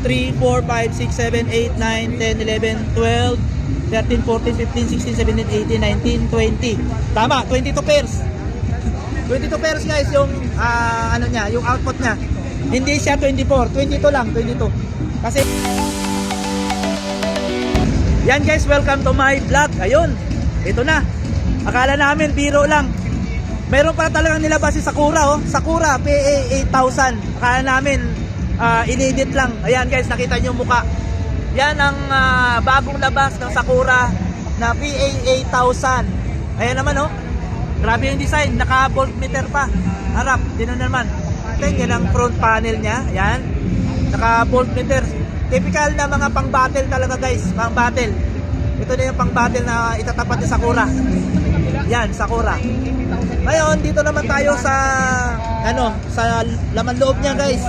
3, 4, 5, 6, 7, 8, 9, 10, 11, 12, 13, 14, 15, 16, 17, 18, 19, 20. Tama, 22 pairs. 22 pairs guys yung ano niya, yung output niya. Hindi siya 24, 22 lang, 22. Kasi yan guys, welcome to my vlog. Ayun, ito na. Akala namin biro lang. Meron pa talagang nilabas si Sakura, oh. Sakura PA8000. Akala namin inedit lang. Ayan guys, nakita niyo mukha. Yan ang bagong labas ng Sakura na PA8000. Ayan naman, oh. Grabe yung design, naka voltmeter pa. Harap, din na naman. Yan ang front panel niya. Ayan. Naka voltmeter. Typical na mga pang battle talaga guys, pang battle. Ito na yung pang battle na itatapat ni Sakura. Yan, Sakura. Ngayon, dito naman tayo sa sa laman loob niya guys.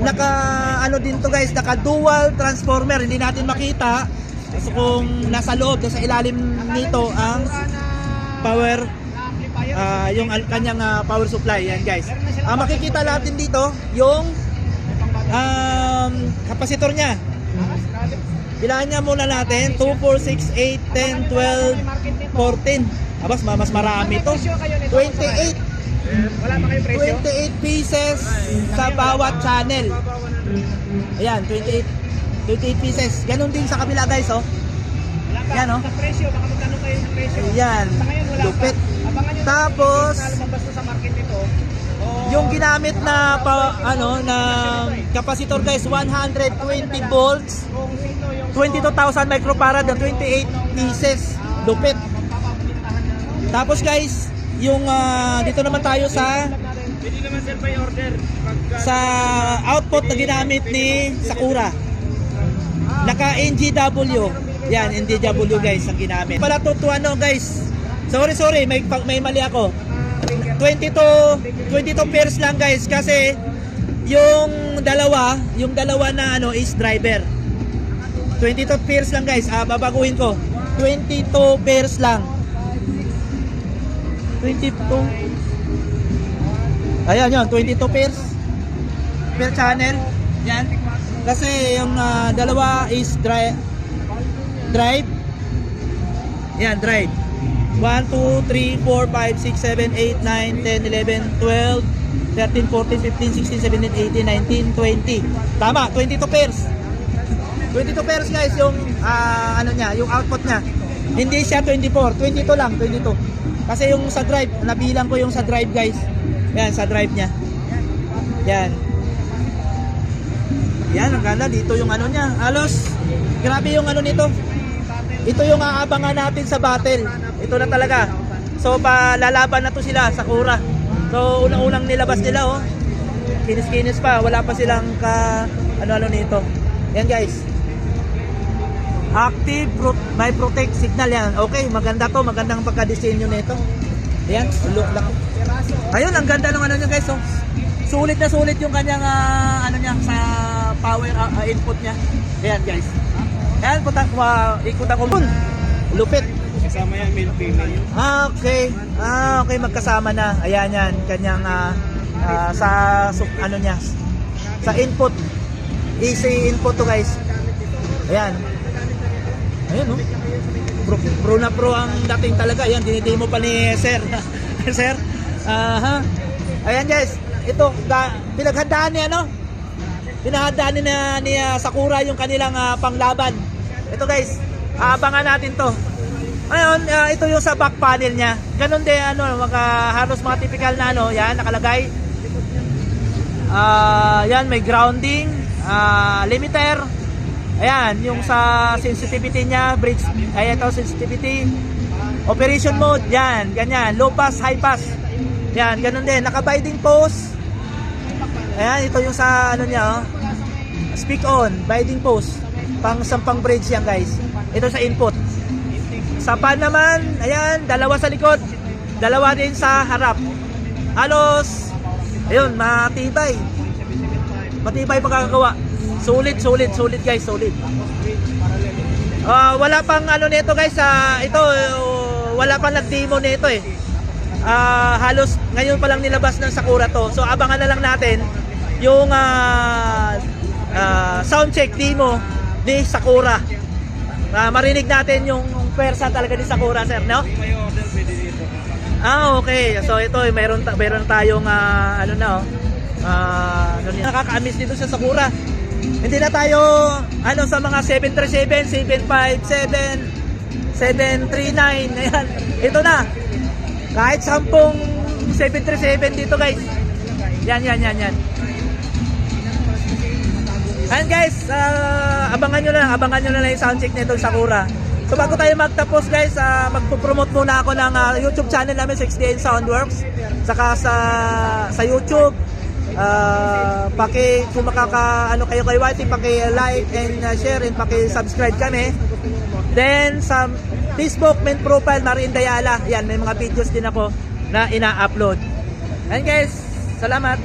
Naka din to guys, naka dual transformer, hindi natin makita. So kung nasa loob, sa ilalim nito ang power yung kanyang power supply. Yan guys. Makikita natin dito yung kapasitor niya. Bilangan niya muna natin 2, 4, 6, 8, 10, 12, 14. Abas, mas marami to. 28. Wala pa kayong presyo? 28 pieces sa bawat channel. Ayan, 28 pieces. Ganon din sa kabila guys, oh. Yan, oh. Sa presyo, baka magtanong kayo ng presyo. Ayan, lupit. Tapos sa market ito. yung ginamit na na kapasitor guys, 120 volts, 22,000 microfarad na 28 pieces. Lupit. Tapos guys, yung dito naman tayo sa Pwede naman sir by order. sa output na ginamit ni Sakura. Naka NGW. Yan, NGW guys ang ginamit. Pala to guys. Sorry, may mali ako. 22 pairs lang guys kasi yung dalawa na is driver. 22 pairs lang guys. Babaguhin ko. 22 pairs lang. 22. Ayan yun, 22 pairs per channel. Yan. Kasi yung dalawa is drive. Yan, drive. 1, 2, 3, 4, 5, 6, 7, 8, 9, 10, 11, 12, 13, 14, 15, 16, 17, 18, 19, 20. Tama, 22 pairs. 22 pairs guys yung niya, yung output niya. Hindi siya 24, 22 lang, 22. Kasi yung sa drive, nabilang ko yung sa drive guys. Yan, sa drive niya. Yan. Yan, ang ganda. Dito yung niya. Halos, grabe yung nito. Ito yung aabangan natin sa battle. Ito na talaga. So, palalaban na to sila, Sakura. So, unang-unang nilabas nila, oh. Kinis-kinis pa. Wala pa silang nito. Yan guys. Active may protect signal yan. Okay, maganda to, magandang pagka-disenyo nito. Ayan, look lang. Ayun, ang ganda ng niya guys, oh. Sulit na sulit yung kanyang niya sa power input niya. Ayan guys. Ayan, ikutan ko. Lupit. Kasama yan, male female. Okay. Okay, magkasama na. Ayan yan, kanyang sa niya, sa input. Easy input to guys. Ayan. Ayun, no? Pro na pro ang dating talaga. Ayan, dinidemo pa ni Sir. Sir. Ayan guys. Ito, pinaghandaan niya, no? Pinaghandaan ni Sakura yung kanilang panglaban. Ito guys, abangan natin to. Ngayon, ito yung sa back panel niya. Ganon din, halos mga typical na, yan, nakalagay. Yan, may grounding, limiter. Ayan, yung sa sensitivity niya, bridge, ayan ito, sensitivity. Operation mode, yan, ganyan. Low pass, high pass. Yan, ganun din. Naka-binding post. Ayan, ito yung sa niya, oh. Speak on, binding post. Sampang bridge yan, guys. Ito sa input. Sa pan naman, ayan, dalawa sa likod. Dalawa din sa harap. Halos, ayun, matibay. Matibay pagkakagawa. Solid guys, solid. Wala pang nito guys, ito wala pang nag-demo nito eh. Halos ngayon pa lang nilabas ng Sakura to. So abangan na lang natin yung sound check demo ni Sakura. Marinig natin yung pwersa talaga ni Sakura, sir, no? Kung may order, pwede dito. Okay. So ito, meron tayong nakaka-amaze dito sa Sakura. Hindi na tayo sa mga 737, 757, 739. Ayan. Ito na. Kahit 10 737 dito, guys. Yan. And guys, abangan nyo na lang yung soundcheck nito sa Sakura. So bago tayo magtapos, guys, magpo-promote muna ako ng YouTube channel namin, 68 Soundworks. Saka sa YouTube, kung kayo kay Whitey, paki-like and share and paki-subscribe kami. Then sa Facebook main profile, Marin Dayala. Yan, may mga videos din ako na ina-upload. And guys, salamat.